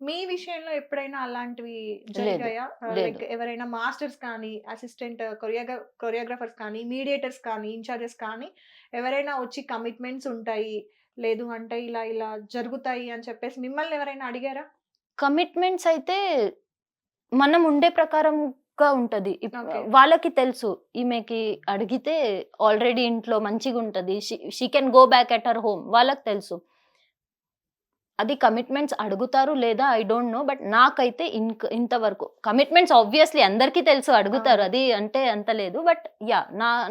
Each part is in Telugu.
మీ విషయంలో ఎప్పుడైనా అలాంటివి లేదు. జరిగాయా? లేదు. లైక్ ఎవరైనా మాస్టర్స్ కానీ, అసిస్టెంట్ కొరియోగ్రాఫర్స్ కానీ, మీడియేటర్స్ కానీ, ఇన్‌చార్జెస్ కానీ ఎవరైనా వచ్చి కమిట్మెంట్స్ ఉంటాయి. లేదు అంటే ఇలా ఇలా జరుగుతాయి అని చెప్పేసి మిమ్మల్ని ఎవరైనా అడిగారా? కమిట్మెంట్స్ అయితే మనం ఉండే ప్రకారంగా ఉంటది. ఓకే. వాళ్ళకి తెలుసు. ఈమెకి అడిగితే ఆల్రెడీ ఇంట్లో మంచిగుంటది. She can go back at her home. వాళ్ళకి తెలుసు. అది కమిట్మెంట్స్ అడుగుతారు లేదా ఐ డోంట్ నో. బట్ నాకైతే ఇంతవరకు కమిట్మెంట్స్ ఆబ్వియస్‌లీ అందరికీ తెలుసు అడుగుతారు. అవును. అది అంటే అంత లేదు. But yeah!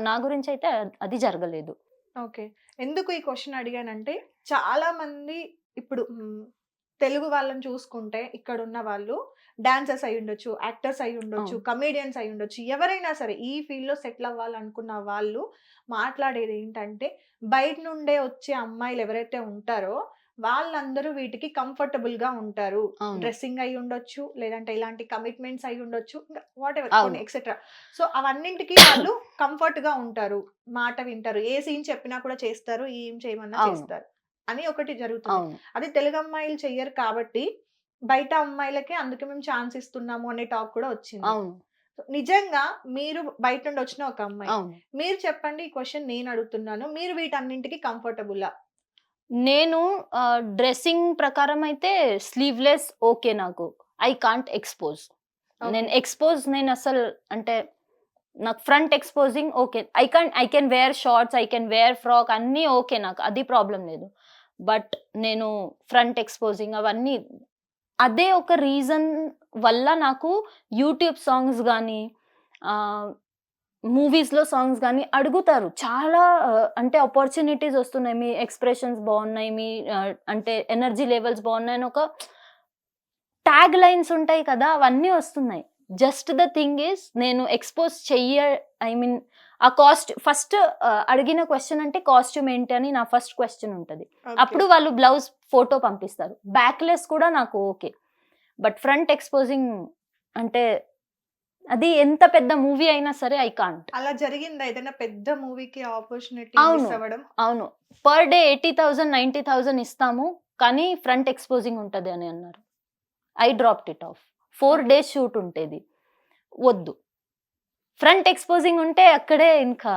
నా గురించైతే అది జరగలేదు. ఓకే. ఎందుకు ఈ క్వెషన్ అడిగానంటే చాలా మంది ఇప్పుడు తెలుగు వాళ్ళని చూసుకుంటే ఇక్కడున్న వాళ్ళు డాన్సర్స్ అయ్యుండొచ్చు, యాక్టర్స్ అయ్యుండొచ్చు, అవును. కమెడియన్స్ అయ్యుండొచ్చు. ఎవరైనా సరే ఈ ఫీల్డ్‌లో సెటిల్ అవ్వాలనుకున్న వాళ్ళు మాట్లాడేదేంటంటే బయట నుండే వచ్చే అమ్మాయిలు ఎవరైతే ఉంటారో వాళ్ళందరూ వీటికి కంఫర్టబుల్‌గా ఉంటారు. అవును. డ్రెస్సింగ్ అయ్యుండొచ్చు, లేదంటే ఇలాంటి కమిట్మెంట్స్ అయ్యుండొచ్చు. ఇంకా వాటెవర్ కొన్ని అవును. ఎక్సెట్రా. సో, అవన్నింటికి వాళ్ళు కంఫర్ట్‌గా ఉంటారు. మాట వింటారు. ఏ సీన్ చెప్పినా కూడా చేస్తారు. ఏం చేయమన్నా అవును. చేస్తారు. అని ఒకటి జరుగుతుంది. అవును. అది తెలుగు అమ్మాయిలు చెయ్యరు కాబట్టి, బయట అమ్మాయిలకే అందుకే మేము ఛాన్స్ ఇస్తున్నాము అనే టాక్ కూడా వచ్చింది. అవును. నిజంగా మీరు బయట నుండి వచ్చిన ఒక అమ్మాయి. అవును. మీరు చెప్పండి ఈ క్వెషన్ నేను అడుగుతున్నాను. మీరు వీటన్నింటికి కంఫర్టబులా? నేను డ్రెసింగ్ ప్రకారం అయితే స్లీవ్‌లెస్ ఓకే నాకు. I can't expose. ఓకే. నేనసలు అంటే నాకు front exposing okay. I can wear shorts, I can wear frock అన్నీ ఓకే నాకు. అది ప్రాబ్లమ్ లేదు. బట్ నేను ఫ్రంట్ ఎక్స్‌పోజింగ్ అవన్నీ అదే ఒక రీజన్ వల్ల నాకు యూట్యూబ్ సాంగ్స్ గానీ, ఆహ్, మూవీస్‌లో సాంగ్స్ గానీ అడుగుతారు. చాలా అంటే అపార్చునిటీస్ ఒస్తున్నాయి. మీ ఎక్స్‌ప్రెషన్స్ బావున్నాయి. మీ అంటే ఎనర్జీ లెవెల్స్ బావున్నాయని ఒక ట్యాగ్ లైన్స్ ఉంటాయి కదా! అవన్నీ ఒస్తున్నాయి. జస్ట్ ద థింగ్ ఈస్ నేను ఎక్స్‌పోజ్ ఐ మీన్ ఆ ఫస్ట్ అడిగిన క్వెషన్ అంటే కాస్ట్యూమ్ ఏంటి అని నా ఫస్ట్ క్వెషన్ ఉంటది. ఓకే. అప్పుడు వాళ్ళు బ్లౌజ్ ఫోటో పంపిస్తారు. బ్యాక్‌లెస్ కూడా నాకు ఓకే. బట్ ఫ్రంట్ ఎక్స్‌పోజింగ్ అంటే అది ఎంత పెద్ద మూవీ అయినా సరే ఐ కాంట్. అలా జరిగిందా? ఏదైనా పెద్ద మూవీకి ఆపర్చునిటీ మిస్ అవును. అవ్వడం? అవును. పర్ డే 80,000, 90,000 ఇస్తాము. కానీ ఫ్రంట్ ఎక్స్‌పోజింగ్ ఉంటది అని అన్నారు. I dropped it of. 4 okay. Days shoot ఉంటది. వద్దు. ఫ్రంట్ ఎక్స్‌పోజింగ్ ఉంటే అక్కడే ఇంకా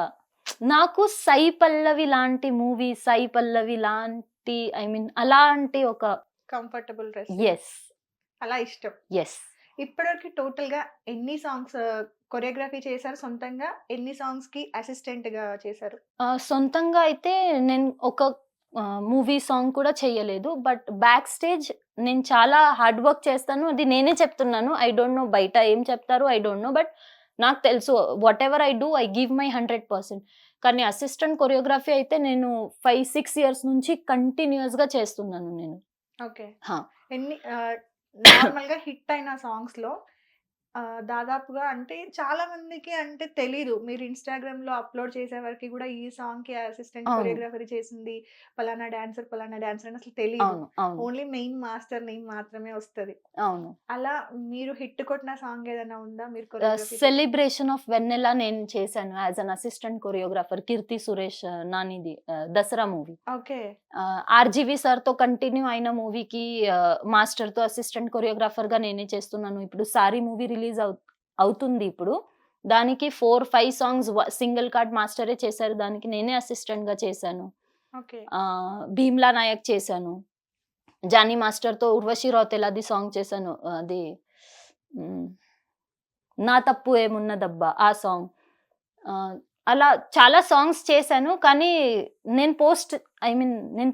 నాకు 'సై పల్లవి' లాంటి మూవీ 'సై పల్లవి' లాంటి ఐ మీన్ అలాంటి ఒక కంఫర్టబుల్ డ్రెస్సింగ్. యెస్. అలా ఇష్టం. యెస్. ఇప్పటివరకు టోటల్‌గా ఎన్ని సాంగ్స్ కొరియోగ్రఫీ చేశారు సొంతంగా? ఎన్ని సాంగ్స్‌కి అసిస్టెంట్‌గా చేశారు? సొంతంగా అయితే నేను ఒక మూవీ సాంగ్ కూడా చేయలేదు. బట్ బ్యాక్ స్టేజ్ నేను చాలా హార్డ్ వర్క్ చేస్తాను. అది నేనే చెప్తున్నాను. ఐ డోంట్ నో బయట ఏం చెప్తారో ఐ డోంట్ నో. బట్ నాకు తెలుసు whatever I do I give my 100%. కానీ అసిస్టెంట్ కొరియోగ్రఫీ అయితే నేను 5, 6 ఇయర్స్ నుంచి కంటిన్యూయస్‌గా చేస్తున్నాను నేను. ఓకే. హా! ఎన్ని నార్మల్‌గా హిట్ అయిన సాంగ్స్‌లో దాదాపుగా అంటే చాలా మందికి అంటే తెలీదు. మీరు ఇన్‌స్టాగ్రామ్‌లో అప్‌లోడ్ చేసే వరకి గూడా ఈ సాంగ్‌కి అసిస్టెంట్ అవును. కొరియోగ్రఫీ చేసింది పలానా డాన్సర్ అని అసలు తెలీదు. అవును. అవును. ఓన్లీ మెయిన్ మాస్టర్ నేమ్ మాత్రమే వస్తది. అవును. అలా మీరు హిట్ కొట్టిన సాంగ్ ఏదైనా ఉందా? మీరు కొరియోగ్రఫీ చేసి? 'సెలిబ్రేషన్ ఆఫ్ వెన్నెల' నేను చేశాను as an assistant choreographer 'Keerthy Suresh' నానిది 'దసరా' మూవీ. ఓకే. ఆర్‌జీవి సార్‌తో కంటిన్యూ అయిన మూవీకి మాస్టర్‌తో అసిస్టెంట్ కొరియోగ్రాఫర్‌గా నేనే చేస్తున్నాను. ఇప్పుడు 'సారీ' మూవీ రిలీజ్ అవుతుంది ఇప్పుడు. దానికి 4, 5 సాంగ్స్ సింగిల్ కార్డ్ మాస్టరే చేశారు. దానికి నేనే అసిస్టెంట్‌గా చేశాను. ఓకే. 'భీమ్లా నాయక్' చేశాను. జానీ మాస్టర్‌తో 'ఉర్వశి రౌతెలా'ది సాంగ్ చేశాను. అది హ్మ్. 'నా తప్పు ఏమున్నదబ్బా' ఆ సాంగ్. ఆహ్, అలా చాలా సాంగ్స్ చేశాను. కానీ నేను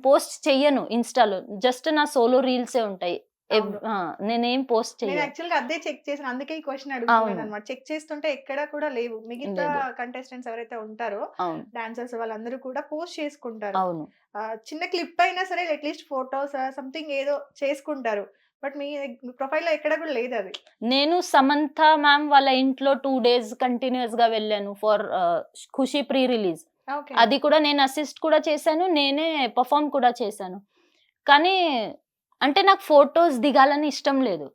పోస్ట్ చెయ్యను ఇన్‌స్టాలో. జస్ట్ నా సోలో రీల్సే ఉంటాయి. అవును. ఆ! నేనేం పోస్ట్ నేను చెయ్య. యాక్చువల్‌గా అదే చెక్ చేశాను. అందుకే ఈ క్వెషన్ అవును. అడుగుతున్నానన్నమాట. చెక్ చేస్తుంటే ఎక్కడ కూడా లేవు. మిగతా లేదు. కంటెస్టెంట్స్ ఎవరైతే ఉంటారో అవును. డాన్సర్స్ వాళ్ళందరూ కూడా పోస్ట్ చేసుకుంటారు. అవును. చిన్న క్లిప్ అయినా సరే అట్‌లీస్ట్ ఫోటోస్ సంథింగ్ ఏదో చేసుకుంటారు. బట్ మీ ప్రొఫైల్‌లో ఎక్కడ కూడా లేదది. నేను సమంత మ్యామ్ వాళ్ళ ఇంట్లో 2 డేస్ కంటిన్యూయస్‌గా వెళ్ళాను for 'Kushi' pre release. Okay. అది కూడా నేను అసిస్ట్ కూడా చేశాను. నేనే పెర్ఫార్మ్ కూడా చేశాను. కానీ అంటే నాకు ఫోటోస్ దిగాలని ఇష్టం లేదు.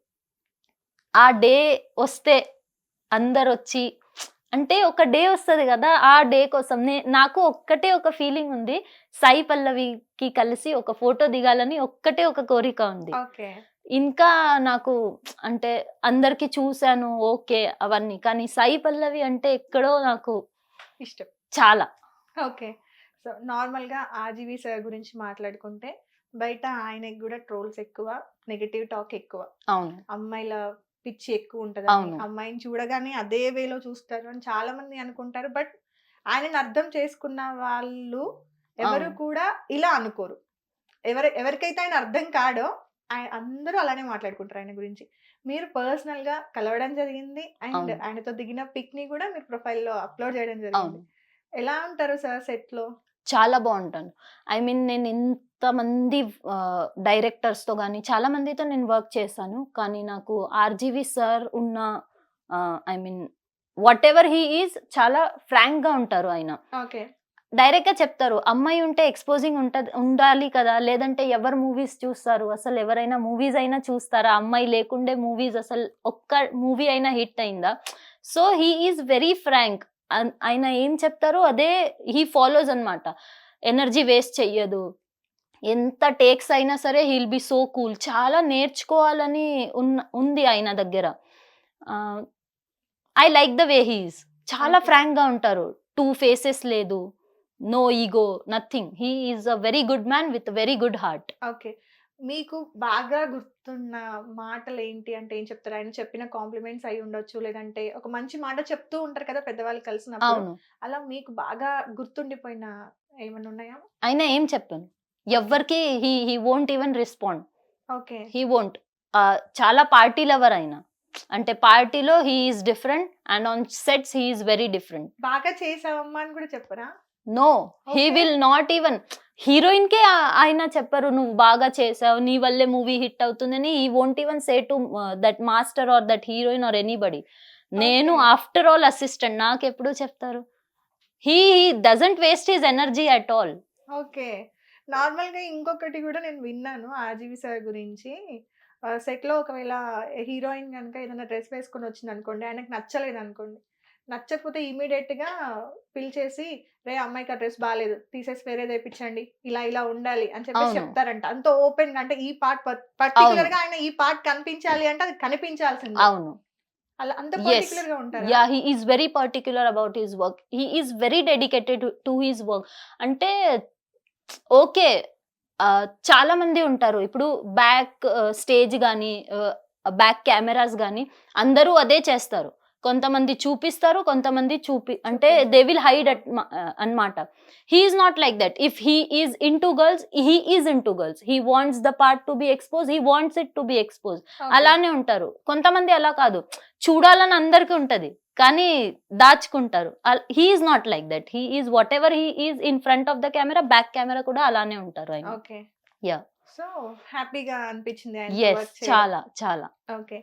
ఆ డే వస్తే అందరొచ్చి అంటే ఒక డే వస్తది గదా! ఆ డే కోసం నాకు ఒక్కటే ఒక ఫీలింగ్ ఉంది. సాయి పల్లవికి కలిసి ఒక ఫోటో దిగాలని ఒక్కటే ఒక కోరిక ఉంది. ఓకే. ఇంకా నాకు అంటే అందరికి చూసాను ఓకే అవన్నీ. కానీ సాయి పల్లవి అంటే ఎక్కడో నాకు ఇష్టం. చాలా. ఓకే. సో, నార్మల్‌గా 'ఆర్‌జీవి సార్' గురించి మాట్లాడుకుంటే, బయట ఆయనకి గూడా ట్రోల్స్ ఎక్కువ, నెగెటివ్ టాక్ ఎక్కువ. అవును. అమ్మాయిల పిచ్చి ఎక్కువుంటదని, అవును. అమ్మాయిని చూడగానే అదే వేలో చూస్తారు అని చాలామంది అనుకుంటారు. బట్ ఆయనని అర్థం చేసుకున్న వాళ్ళు ఎవరు అవును. కూడా ఇలా అనుకోరు. ఎవరికైతే ఆయన అర్థం కాడో అందరూ అలానే మాట్లాడుకుంటారు ఆయన గురించి. మీరు పర్సనల్‌గా కలవడం జరిగింది. అండ్ అవును. ఆయనతో దిగిన పిక్‌ని గూడా మీరు ప్రొఫైల్‌లో అప్‌లోడ్ చేయడం అవును. జరిగింది. ఎలా ఉంటారు సార్ సెట్‌లో? చాలా బావుంటాను. ఐ మీన్ నేను ఇంతమంది డైరెక్టర్స్‌తో గాని, చాలా మందితో నేను వర్క్ చేశాను. కానీ నాకు 'ఆర్‌జీవి సార్' ఉన్న I mean whatever he is చాలా ఫ్రాంక్‌గా ఉంటారు ఆయన. ఓకే. డైరెక్ట్‌గా చెప్తారు. అమ్మాయి ఉంటే ఎక్స్‌పోజింగ్ ఉండాలి కదా! లేదంటే ఎవరు మూవీస్ చూస్తారు? అసలు ఎవరైనా మూవీస్ అయినా చూస్తారా? అమ్మాయి లేకుండే మూవీస్ అసలు ఒక్క మూవీ అయినా హిట్ అయిందా? So, he is very frank. ఆయన ఏం చెప్తారో అదే హి ఫాలోస్ అన్నమాట. ఎనర్జీ వేస్ట్ చెయ్యదు. ఎంత టేక్స్ అయినా సరే he will be so cool. చాలా నేర్చుకోవాలని ఉంది ఆయన దగ్గర. Ah, I like the way he is. చాలా ఓకే. ఫ్రాంక్‌గా ఉంటారు. 2 ఫేసెస్ లేదు. No ego, nothing. He is a very good man with very good heart. Okay. మీకు బాగా గుర్తున్న మాటలేంటి అంటే ఏం చెప్తారు? ఆయన చెప్పిన కాంప్లిమెంట్స్ అయ్యుండొచ్చు. లేదంటే ఒక మంచి మాట చెప్తూ ఉంటారు కదా! పెద్దవాళ్ళు కలిసినప్పుడు. అవును. అలా మీకు బాగా గుర్తుండిపోయిన ఏమన్నా ఉన్నాయా? అయినా ఏం చెప్పను. ఓకే. ఎవ్వరికీ he won't even respond. Okay. He won't. చాలా పార్టీ లవర్ ఆయన. అంటే పార్టీలో he is different and on sets he is very different. బాగా చేశావమ్మా అని కూడా చెప్పరా? No. He okay. Will not even హీరోయిన్‌కే ఆయన చెప్పరు నువ్వు బాగా చేసావు. నీ వల్లే మూవీ హిట్ అవుతుందని he won't even say to that master or that heroine or anybody. నేను ఓకే. After all assistant. నాకెప్పుడు చెప్తారు? He doesn't waste his energy at all. Okay. నార్మల్‌గా ఇంకొకటి గూడా నేను విన్నాను 'ఆర్‌జీవి సార్' గురించి. సెట్‌లో ఒకవేళ హీరోయిన్ గనుక ఏదైనా డ్రెస్ వేసుకొనొచ్చిందనుకోండి, ఆయనకి నచ్చలేదనుకోండి. నచ్చకపోతే ఇమ్మీడియేట్‌గా పిలిచేసి, "రేయ్! అమ్మాయికి ఆ డ్రెస్ బాలేదు. తీసేసి వేరేదేపిచ్చండి. ఇలా ఇలా ఉండాలి" అని చెప్పేసి అవును. చెప్తారంట. అంత ఓపెన్‌గా అంటే ఈ పార్ట్ అవును. పర్టిక్యులర్‌గా ఆయన ఈ పార్ట్ కనిపించాలి అంటే అది కనిపించాల్సిందే. అవును. అలా అంత యెస్. పర్టిక్యులర్‌గా ఉంటారా? Yeah! He is very particular about his work. He is very dedicated to his work. అంటే ఓకే. చాలా మంది ఉంటారు. ఇప్పుడు బ్యాక్ స్టేజ్ గాని, బ్యాక్ కెమెరాస్ గాని అందరూ అదే చేస్తారు. కొంతమంది చూపిస్తారు. కొంతమంది అంటే చూపించరు. దే విల్ హైడ్ ఆ! అన్నమాట. He is not like that. If he is into girls, he is into girls. He wants the part to be exposed. He wants it to be exposed. Okay. అలానే ఉంటారు. కొంతమంది అలా కాదు. చూడాలని అందరికి ఉంటది. కానీ దాచుకుంటారు. He is not like that. He is whatever he is in front of the camera, back camera కూడా అలానే ఉంటారు ఆయన. ఓకే. యాహ్! సో, హ్యాపీగా అనిపించింది ఆయనతో యెస్. వర్క్ చేయడం. చాలా. చాలా. ఓకే.